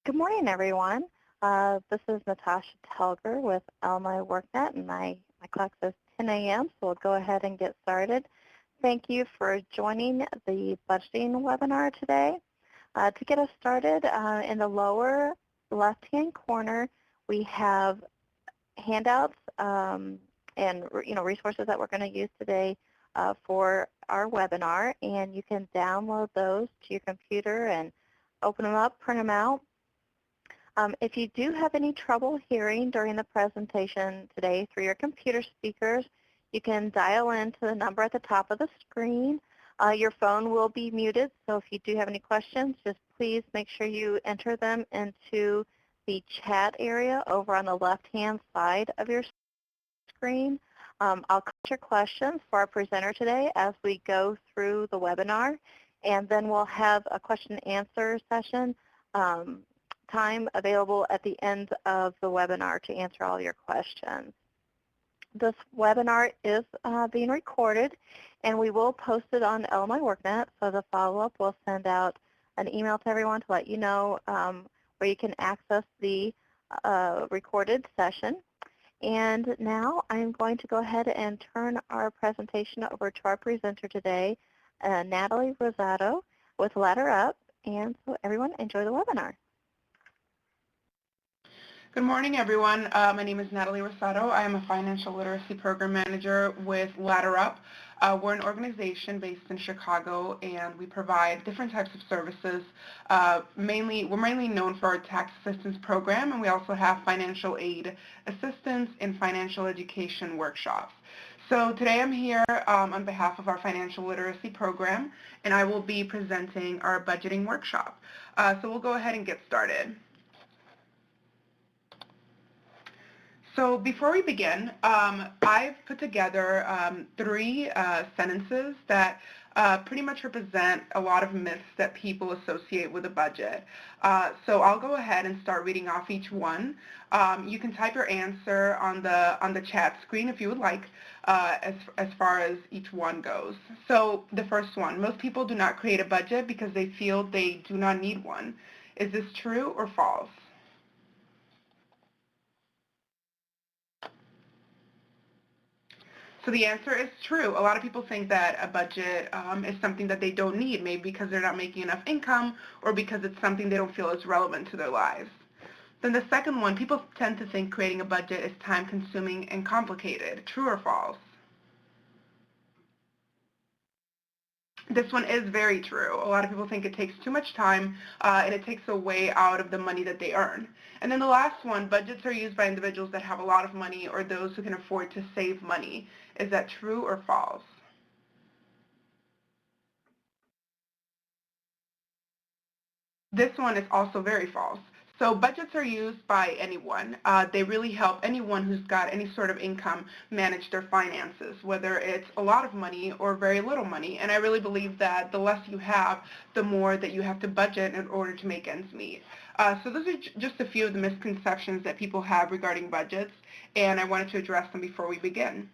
Good morning, everyone. This is Natasha Telger with LMI WorkNet, and my clock says 10 a.m., so we'll go ahead and get started. Thank you for joining the budgeting webinar today. To get us started, in the lower left-hand corner, we have handouts and resources that we're going to use today for our webinar, and you can download those to your computer and open them up, print them out. If you do have any trouble hearing during the presentation today through your computer speakers, you can dial into the number at the top of the screen. Your phone will be muted, so if you do have any questions, just please make sure you enter them into the chat area over on the left-hand side of your screen. I'll catch your questions for our presenter today as we go through the webinar, and then we'll have a question and answer session time available at the end of the webinar to answer all your questions. This webinar is being recorded, and we will post it on LMI WorkNet, so the follow-up will send out an email to everyone to let you know where you can access the recorded session. And now I'm going to go ahead and turn our presentation over to our presenter today, Natalie Rosato with Ladder Up, and so everyone enjoy the webinar. Good morning, everyone. My name is Natalie Rosato. I am a Financial Literacy Program Manager with Ladder Up. We're an organization based in Chicago, and we provide different types of services. We're mainly known for our tax assistance program, and we also have financial aid assistance and financial education workshops. So today I'm here on behalf of our Financial Literacy Program, and I will be presenting our budgeting workshop. So we'll go ahead and get started. So before we begin, I've put together three sentences that pretty much represent a lot of myths that people associate with a budget. So I'll go ahead and start reading off each one. You can type your answer on the chat screen if you would like, as far as each one goes. So the first one, most people do not create a budget because they feel they do not need one. Is this true or false? So the answer is true. A lot of people think that a budget is something that they don't need, maybe because they're not making enough income or because it's something they don't feel is relevant to their lives. Then the second one, people tend to think creating a budget is time-consuming and complicated. True or false? This one is very true. A lot of people think it takes too much time and it takes away out of the money that they earn. And then the last one, budgets are used by individuals that have a lot of money or those who can afford to save money. Is that true or false? This one is also very false. So budgets are used by anyone. They really help anyone who's got any sort of income manage their finances, whether it's a lot of money or very little money. And I really believe that the less you have, the more that you have to budget in order to make ends meet. So those are just a few of the misconceptions that people have regarding budgets, and I wanted to address them before we begin.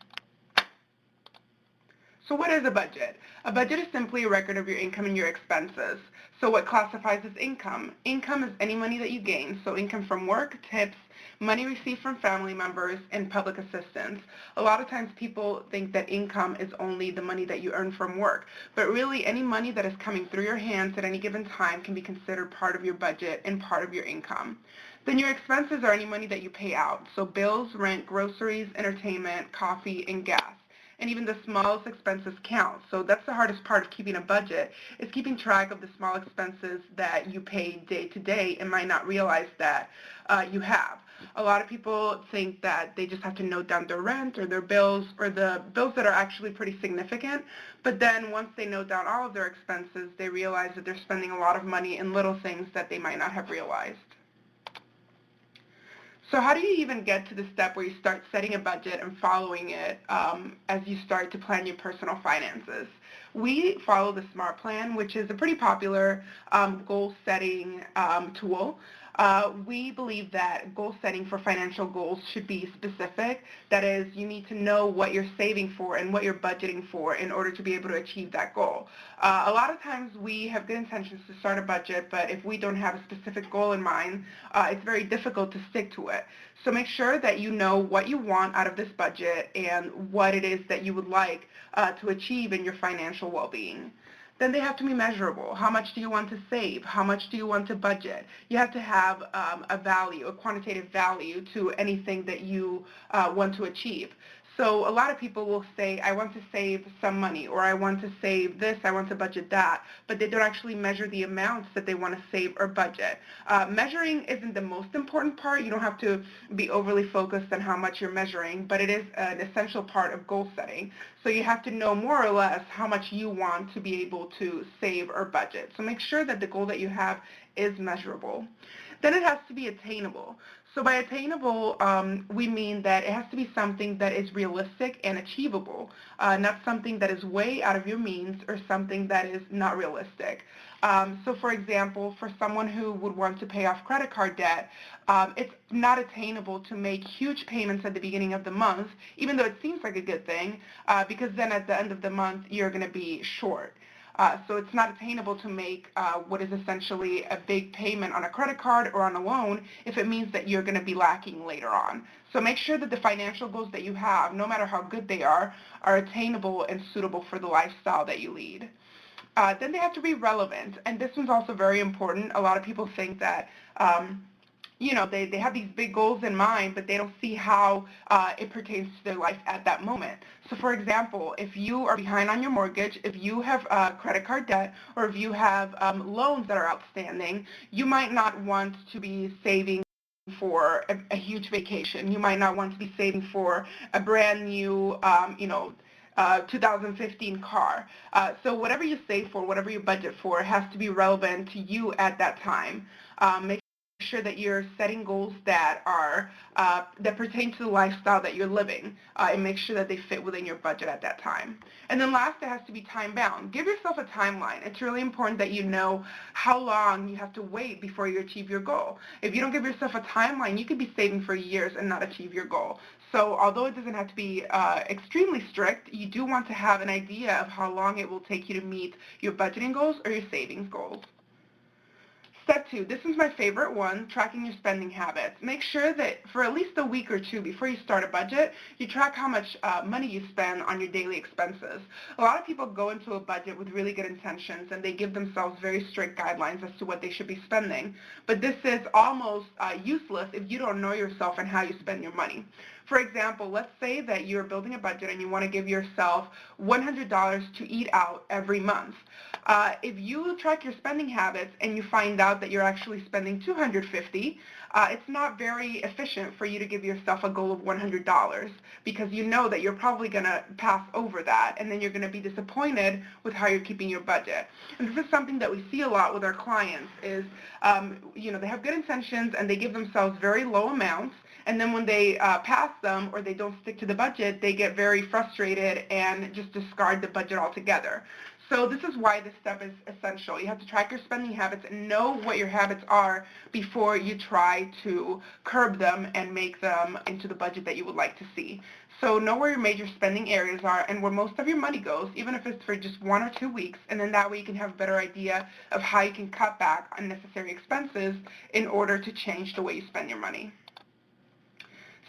So what is a budget? A budget is simply a record of your income and your expenses. So what classifies as income? Income is any money that you gain. So income from work, tips, money received from family members, and public assistance. A lot of times people think that income is only the money that you earn from work, but really any money that is coming through your hands at any given time can be considered part of your budget and part of your income. Then your expenses are any money that you pay out. So bills, rent, groceries, entertainment, coffee, and gas. And even the smallest expenses count. So that's the hardest part of keeping a budget, is keeping track of the small expenses that you pay day to day and might not realize that you have. A lot of people think that they just have to note down their rent or their bills or the bills that are actually pretty significant, but then once they note down all of their expenses, they realize that they're spending a lot of money in little things that they might not have realized. So how do you even get to the step where you start setting a budget and following it as you start to plan your personal finances? We follow the SMART plan, which is a pretty popular goal-setting tool. We believe that goal setting for financial goals should be specific. That is, you need to know what you're saving for and what you're budgeting for in order to be able to achieve that goal. A lot of times we have good intentions to start a budget, but if we don't have a specific goal in mind, it's very difficult to stick to it. So make sure that you know what you want out of this budget and what it is that you would like to achieve in your financial well-being. Then they have to be measurable. How much do you want to save? How much do you want to budget? You have to have a value, a quantitative value to anything that you want to achieve. So a lot of people will say, I want to save some money, or I want to save this, I want to budget that, but they don't actually measure the amounts that they want to save or budget. Measuring isn't the most important part. You don't have to be overly focused on how much you're measuring, but it is an essential part of goal setting. So you have to know more or less how much you want to be able to save or budget. So make sure that the goal that you have is measurable. Then it has to be attainable. So by attainable, we mean that it has to be something that is realistic and achievable, not something that is way out of your means or something that is not realistic. So for example, for someone who would want to pay off credit card debt, it's not attainable to make huge payments at the beginning of the month, even though it seems like a good thing, because then at the end of the month, you're going to be short. So it's not attainable to make what is essentially a big payment on a credit card or on a loan if it means that you're going to be lacking later on. So make sure that the financial goals that you have, no matter how good they are attainable and suitable for the lifestyle that you lead. Then they have to be relevant, and this one's also very important. A lot of people think that they have these big goals in mind, but they don't see how it pertains to their life at that moment. So for example, if you are behind on your mortgage, if you have credit card debt, or if you have loans that are outstanding, you might not want to be saving for a huge vacation. You might not want to be saving for a brand new, 2015 car. So whatever you save for, whatever you budget for, has to be relevant to you at that time. Make sure that you're setting goals that are that pertain to the lifestyle that you're living, and make sure that they fit within your budget at that time. And then last, it has to be time bound. Give yourself a timeline. It's really important that you know how long you have to wait before you achieve your goal. If you don't give yourself a timeline, you could be saving for years and not achieve your goal. So although it doesn't have to be extremely strict, you do want to have an idea of how long it will take you to meet your budgeting goals or your savings goals. Step 2, this is my favorite one, tracking your spending habits. Make sure that for at least a week or two before you start a budget, you track how much money you spend on your daily expenses. A lot of people go into a budget with really good intentions and they give themselves very strict guidelines as to what they should be spending. But this is almost useless if you don't know yourself and how you spend your money. For example, let's say that you're building a budget and you want to give yourself $100 to eat out every month. If you track your spending habits and you find out that you're actually spending $250, it's not very efficient for you to give yourself a goal of $100 because you know that you're probably going to pass over that, and then you're going to be disappointed with how you're keeping your budget. And this is something that we see a lot with our clients is, they have good intentions and they give themselves very low amounts, and then when they pass them or they don't stick to the budget, they get very frustrated and just discard the budget altogether. So this is why this step is essential. You have to track your spending habits and know what your habits are before you try to curb them and make them into the budget that you would like to see. So know where your major spending areas are and where most of your money goes, even if it's for just 1 or 2 weeks, and then that way you can have a better idea of how you can cut back unnecessary expenses in order to change the way you spend your money.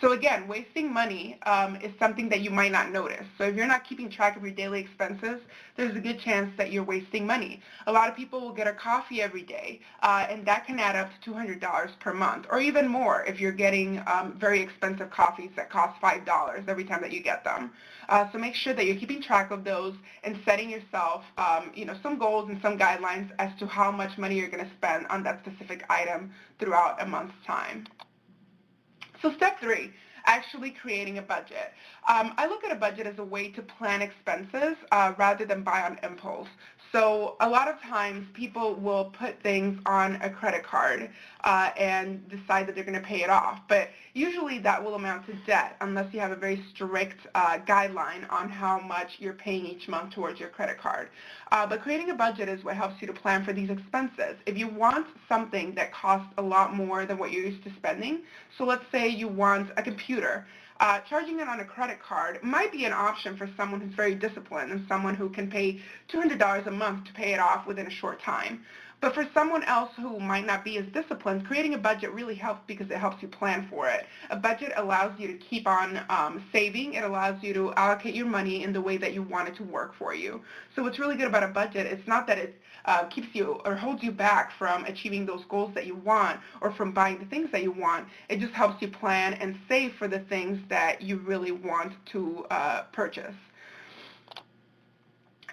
So again, wasting money is something that you might not notice. So if you're not keeping track of your daily expenses, there's a good chance that you're wasting money. A lot of people will get a coffee every day, and that can add up to $200 per month, or even more if you're getting very expensive coffees that cost $5 every time that you get them. So make sure that you're keeping track of those and setting yourself, some goals and some guidelines as to how much money you're going to spend on that specific item throughout a month's time. So step 3, actually creating a budget. I look at a budget as a way to plan expenses rather than buy on impulse. So a lot of times people will put things on a credit card and decide that they're going to pay it off. But usually that will amount to debt unless you have a very strict guideline on how much you're paying each month towards your credit card. But creating a budget is what helps you to plan for these expenses. If you want something that costs a lot more than what you're used to spending, so let's say you want a computer, charging it on a credit card might be an option for someone who's very disciplined and someone who can pay $200 a month to pay it off within a short time. But for someone else who might not be as disciplined, creating a budget really helps because it helps you plan for it. A budget allows you to keep on saving. It allows you to allocate your money in the way that you want it to work for you. So what's really good about a budget, it's not that it keeps you or holds you back from achieving those goals that you want or from buying the things that you want. It just helps you plan and save for the things that you really want to purchase.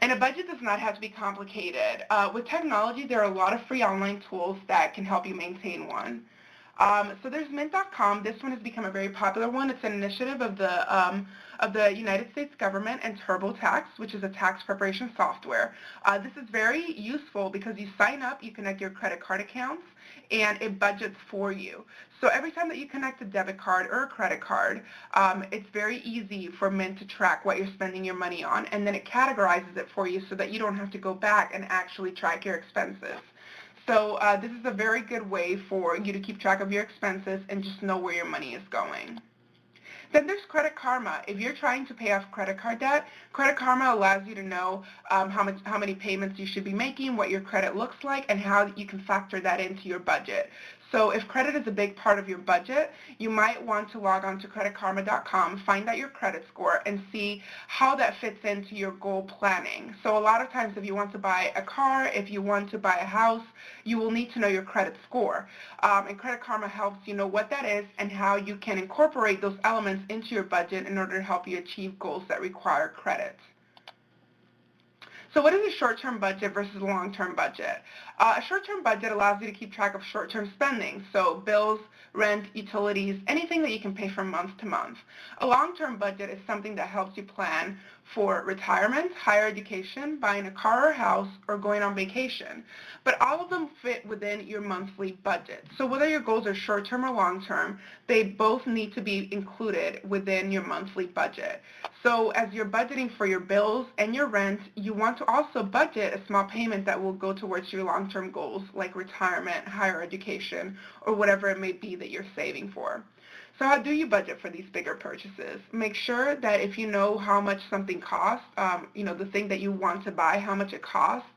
And a budget does not have to be complicated. With technology, there are a lot of free online tools that can help you maintain one. So there's Mint.com. This one has become a very popular one. It's an initiative of the United States government and TurboTax, which is a tax preparation software. This is very useful because you sign up, you connect your credit card accounts, and it budgets for you. So every time that you connect a debit card or a credit card, it's very easy for Mint to track what you're spending your money on, and then it categorizes it for you so that you don't have to go back and actually track your expenses. So this is a very good way for you to keep track of your expenses and just know where your money is going. Then there's Credit Karma. If you're trying to pay off credit card debt, Credit Karma allows you to know how many payments you should be making, what your credit looks like, and how you can factor that into your budget. So if credit is a big part of your budget, you might want to log on to creditkarma.com, find out your credit score, and see how that fits into your goal planning. So a lot of times if you want to buy a car, if you want to buy a house, you will need to know your credit score. And Credit Karma helps you know what that is and how you can incorporate those elements into your budget in order to help you achieve goals that require credit. So what is a short-term budget versus a long-term budget? A short-term budget allows you to keep track of short-term spending, so bills, rent, utilities, anything that you can pay from month to month. A long-term budget is something that helps you plan for retirement, higher education, buying a car or house, or going on vacation. But all of them fit within your monthly budget. So whether your goals are short-term or long-term, they both need to be included within your monthly budget. So as you're budgeting for your bills and your rent, you want to also budget a small payment that will go towards your long-term goals like retirement, higher education, or whatever it may be that you're saving for. So how do you budget for these bigger purchases? Make sure that if you know how much something costs, the thing that you want to buy, how much it costs,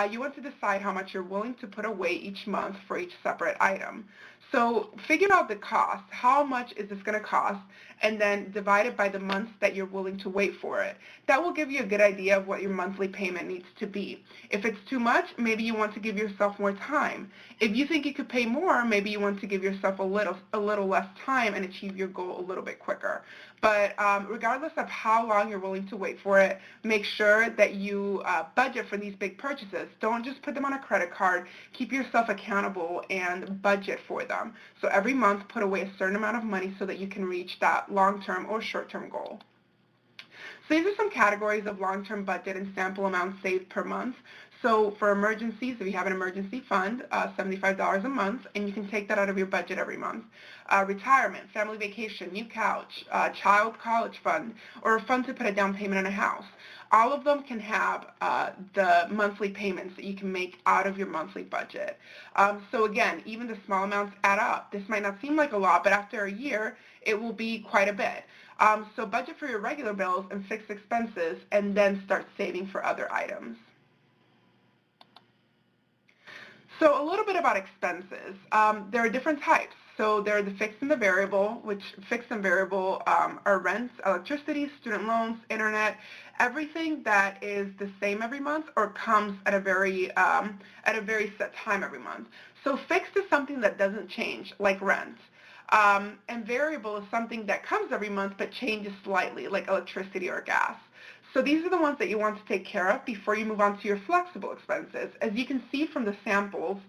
you want to decide how much you're willing to put away each month for each separate item. So figure out the cost. How much is this going to cost? And then divide it by the months that you're willing to wait for it. That will give you a good idea of what your monthly payment needs to be. If it's too much, maybe you want to give yourself more time. If you think you could pay more, maybe you want to give yourself a little less time and achieve your goal a little bit quicker. But regardless of how long you're willing to wait for it, make sure that you budget for these big purchases. Don't just put them on a credit card. Keep yourself accountable and budget for them. So every month, put away a certain amount of money so that you can reach that long-term or short-term goal. So these are some categories of long-term budget and sample amounts saved per month. So for emergencies, if you have an emergency fund, $75 a month, and you can take that out of your budget every month. Retirement, family vacation, new couch, child college fund, or a fund to put a down payment on a house. All of them can have the monthly payments that you can make out of your monthly budget. So again, even the small amounts add up. This might not seem like a lot, but after a year, it will be quite a bit. So budget for your regular bills and fixed expenses, and then start saving for other items. So a little bit about expenses. There are different types. So there are the fixed and the variable, which fixed and variable are rents, electricity, student loans, internet, everything that is the same every month or comes at a very set time every month. So fixed is something that doesn't change, like rent. And variable is something that comes every month but changes slightly, like electricity or gas. So these are the ones that you want to take care of before you move on to your flexible expenses. As you can see from the samples,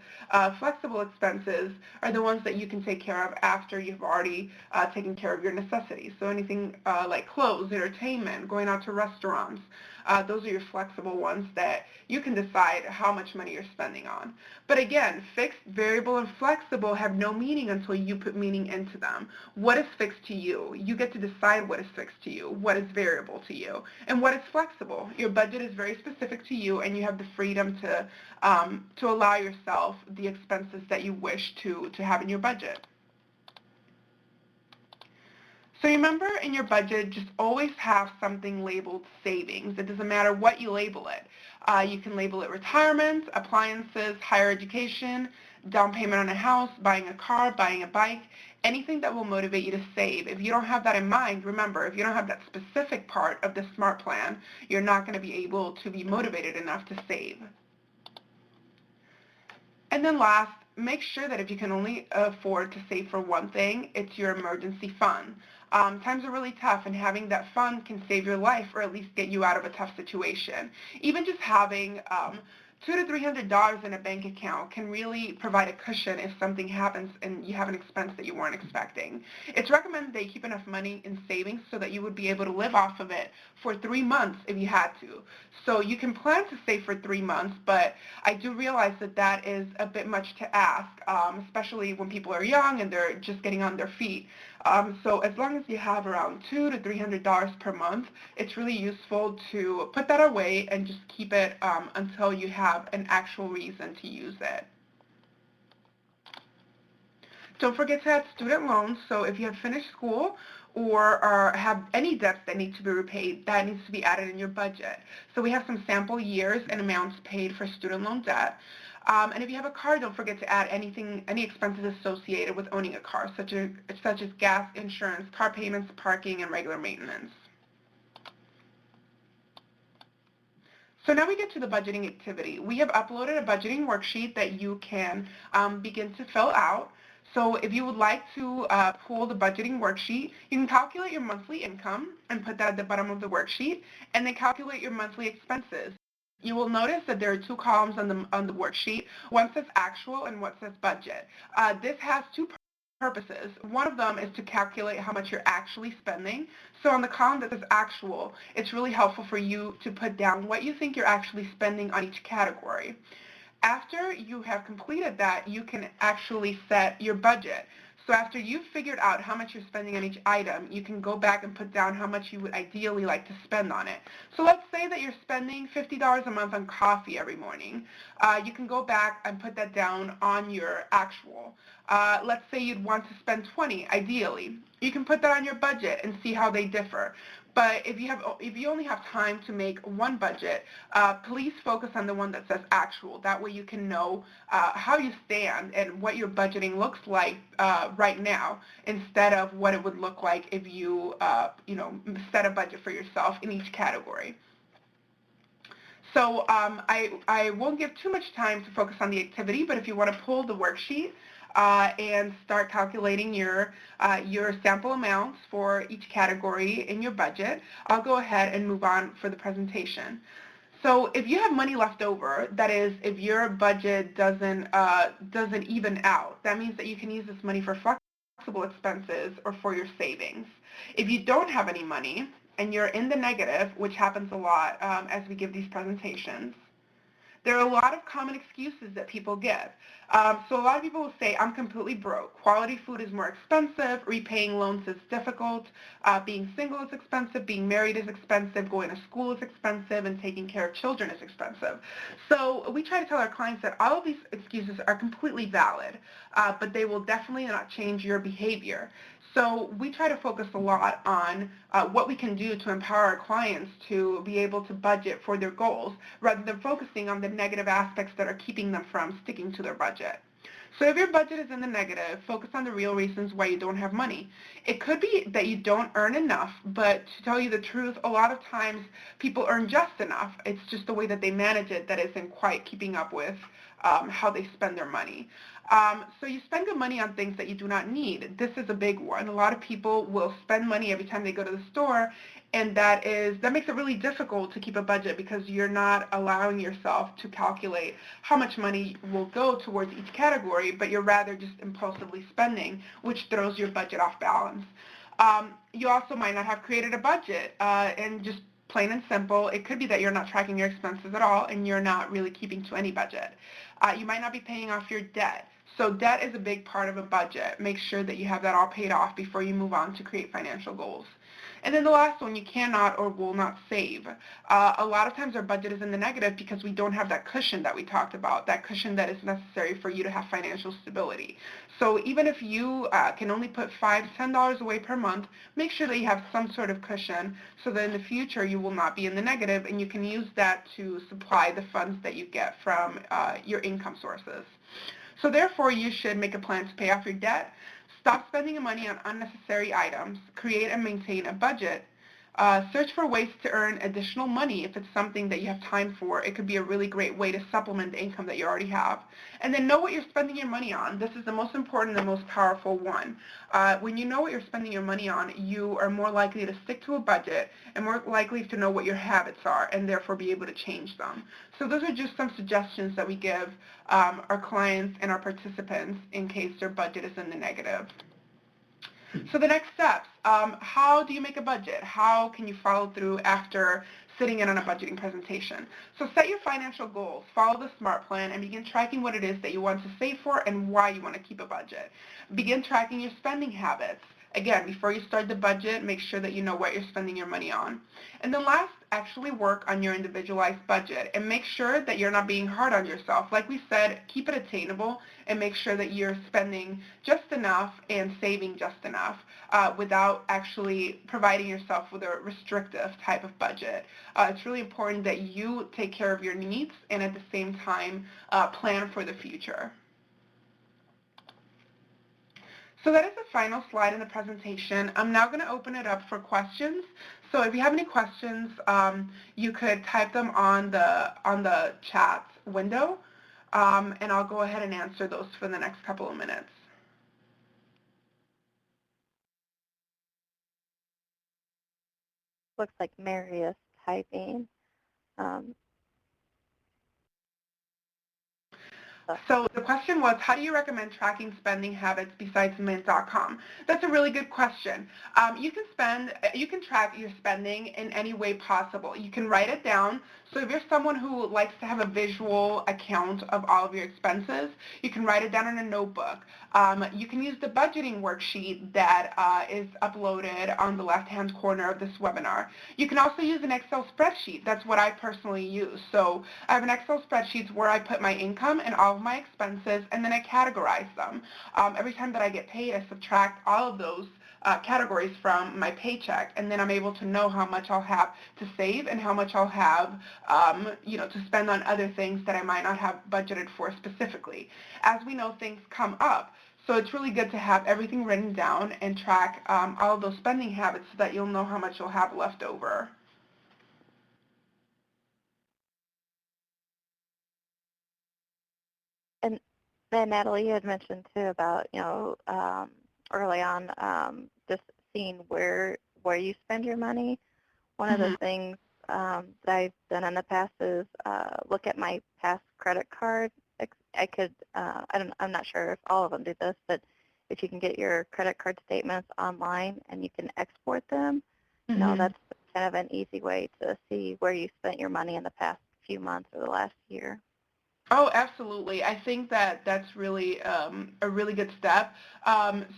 flexible expenses are the ones that you can take care of after you've already taken care of your necessities. So anything like clothes, entertainment, going out to restaurants. Those are your flexible ones that you can decide how much money you're spending on. But again, fixed, variable, and flexible have no meaning until you put meaning into them. What is fixed to you? You get to decide what is fixed to you, what is variable to you, and what is flexible. Your budget is very specific to you, and you have the freedom to allow yourself the expenses that you wish to have in your budget. So remember, in your budget, just always have something labeled savings. It doesn't matter what you label it. You can label it retirement, appliances, higher education, down payment on a house, buying a car, buying a bike, anything that will motivate you to save. If you don't have that in mind, remember, if you don't have that specific part of the SMART plan, you're not going to be able to be motivated enough to save. And then last, make sure that if you can only afford to save for one thing, it's your emergency fund. Times are really tough, and having that fund can save your life or at least get you out of a tough situation. Even just having $200 to $300 in a bank account can really provide a cushion if something happens and you have an expense that you weren't expecting. It's recommended that you keep enough money in savings so that you would be able to live off of it for 3 months if you had to. So you can plan to save for 3 months, but I do realize that that is a bit much to ask, especially when people are young and they're just getting on their feet. So as long as you have around $200 to $300 per month, it's really useful to put that away and just keep it until you have an actual reason to use it. Don't forget to add student loans. So if you have finished school or have any debts that need to be repaid, that needs to be added in your budget. So we have some sample years and amounts paid for student loan debt. And if you have a car, don't forget to add any expenses associated with owning a car, such as gas, insurance, car payments, parking, and regular maintenance. So now we get to the budgeting activity. We have uploaded a budgeting worksheet that you can begin to fill out. So if you would like to pull the budgeting worksheet, you can calculate your monthly income and put that at the bottom of the worksheet, and then calculate your monthly expenses. You will notice that there are 2 columns on the worksheet. One says actual and one says budget. This has 2 purposes. One of them is to calculate how much you're actually spending. So on the column that says actual, it's really helpful for you to put down what you think you're actually spending on each category. After you have completed that, you can actually set your budget. So after you've figured out how much you're spending on each item, you can go back and put down how much you would ideally like to spend on it. So let's say that you're spending $50 a month on coffee every morning. You can go back and put that down on your actual. Let's say you'd want to spend 20, ideally. You can put that on your budget and see how they differ. But if you only have time to make one budget, please focus on the one that says actual. That way you can know how you stand and what your budgeting looks like right now, instead of what it would look like if you set a budget for yourself in each category. So I won't give too much time to focus on the activity, but if you want to pull the worksheet and start calculating your sample amounts for each category in your budget, I'll go ahead and move on for the presentation. So if you have money left over, that is, if your budget doesn't even out, that means that you can use this money for flexible expenses or for your savings. If you don't have any money and you're in the negative, which happens a lot as we give these presentations, there are a lot of common excuses that people give. So a lot of people will say, I'm completely broke. Quality food is more expensive. Repaying loans is difficult. Being single is expensive. Being married is expensive. Going to school is expensive. And taking care of children is expensive. So we try to tell our clients that all of these excuses are completely valid, but they will definitely not change your behavior. So we try to focus a lot on what we can do to empower our clients to be able to budget for their goals, rather than focusing on the negative aspects that are keeping them from sticking to their budget. So if your budget is in the negative, focus on the real reasons why you don't have money. It could be that you don't earn enough, but to tell you the truth, a lot of times people earn just enough. It's just the way that they manage it that isn't quite keeping up with how they spend their money. So you spend good money on things that you do not need. This is a big one. A lot of people will spend money every time they go to the store, and that makes it really difficult to keep a budget because you're not allowing yourself to calculate how much money will go towards each category, but you're rather just impulsively spending, which throws your budget off balance. You also might not have created a budget and just plain and simple. It could be that you're not tracking your expenses at all and you're not really keeping to any budget. You might not be paying off your debt. So debt is a big part of a budget. Make sure that you have that all paid off before you move on to create financial goals. And then the last one, you cannot or will not save. A lot of times our budget is in the negative because we don't have that cushion that we talked about, that cushion that is necessary for you to have financial stability. So even if you can only put $5, $10 away per month, make sure that you have some sort of cushion so that in the future you will not be in the negative and you can use that to supply the funds that you get from your income sources. So therefore, you should make a plan to pay off your debt, stop spending your money on unnecessary items, create and maintain a budget, search for ways to earn additional money if it's something that you have time for. It could be a really great way to supplement the income that you already have. And then know what you're spending your money on. This is the most important and most powerful one. When you know what you're spending your money on, you are more likely to stick to a budget and more likely to know what your habits are and therefore be able to change them. So those are just some suggestions that we give our clients and our participants in case their budget is in the negative. So the next steps, how do you make a budget? How can you follow through after sitting in on a budgeting presentation? So set your financial goals, follow the SMART plan, and begin tracking what it is that you want to save for and why you want to keep a budget. Begin tracking your spending habits. Again, before you start the budget, make sure that you know what you're spending your money on. And then last, actually work on your individualized budget and make sure that you're not being hard on yourself. Like we said, keep it attainable and make sure that you're spending just enough and saving just enough without actually providing yourself with a restrictive type of budget. It's really important that you take care of your needs and at the same time plan for the future. So that is the final slide in the presentation. I'm now going to open it up for questions. So if you have any questions, you could type them on the chat window, and I'll go ahead and answer those for the next couple of minutes. Looks like Mary is typing. Um, So the question was, how do you recommend tracking spending habits besides Mint.com? That's a really good question. You can track your spending in any way possible. You can write it down. So if you're someone who likes to have a visual account of all of your expenses, you can write it down in a notebook. You can use the budgeting worksheet that is uploaded on the left-hand corner of this webinar. You can also use an Excel spreadsheet. That's what I personally use. So I have an Excel spreadsheet where I put my income and all of my expenses, and then I categorize them. Every time that I get paid, I subtract all of those categories from my paycheck, and then I'm able to know how much I'll have to save and how much I'll have, to spend on other things that I might not have budgeted for specifically. As we know, things come up. So it's really good to have everything written down and track all of those spending habits so that you'll know how much you'll have left over. and then Natalie, you had mentioned too about, early on, just seeing where you spend your money. One of the Mm-hmm. things that I've done in the past is look at my past credit card. I could, I'm not sure if all of them do this, but if you can get your credit card statements online and you can export them, Mm-hmm. that's kind of an easy way to see where you spent your money in the past few months or the last year. Oh, absolutely. I think that that's really a really good step.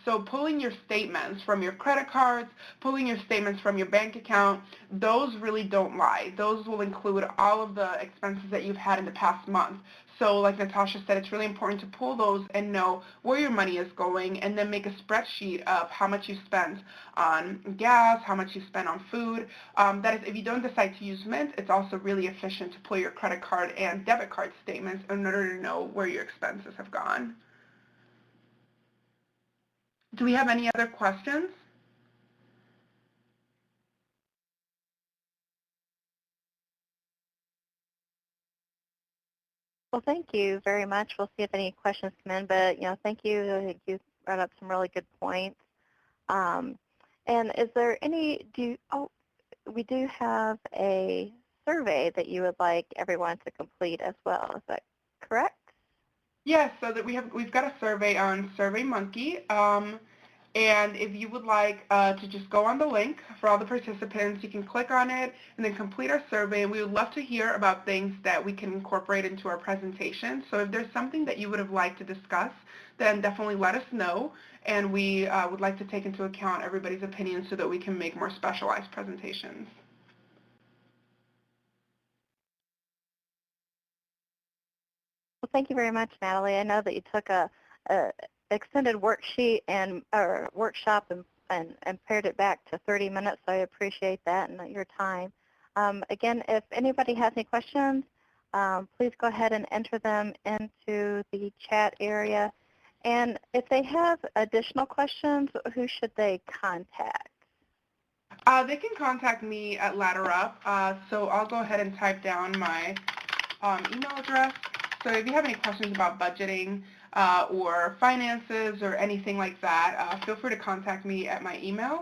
So pulling your statements from your credit cards, pulling your statements from your bank account, those really don't lie. Those will include all of the expenses that you've had in the past month. So like Natasha said, it's really important to pull those and know where your money is going and then make a spreadsheet of how much you spend on gas, how much you spend on food. That is, if you don't decide to use Mint, it's also really efficient to pull your credit card and debit card statements in order to know where your expenses have gone. Do we have any other questions? Well, thank you very much. We'll see if any questions come in, but thank you. I think you brought up some really good points. Um, and is there any? We do have a survey that you would like everyone to complete as well. Is that correct? Yes, so that we've got a survey on SurveyMonkey. And if you would like to just go on the link for all the participants, you can click on it and then complete our survey. And we would love to hear about things that we can incorporate into our presentation. So if there's something that you would have liked to discuss, then definitely let us know. And we would like to take into account everybody's opinions so that we can make more specialized presentations. Well, thank you very much, Natalie. I know that you took a extended worksheet and or workshop and pared it back to 30 minutes. So I appreciate that and your time. Again, if anybody has any questions, please go ahead and enter them into the chat area. And if they have additional questions, who should they contact? They can contact me at LadderUp. So I'll go ahead and type down my email address. So if you have any questions about budgeting or finances or anything like that, feel free to contact me at my email.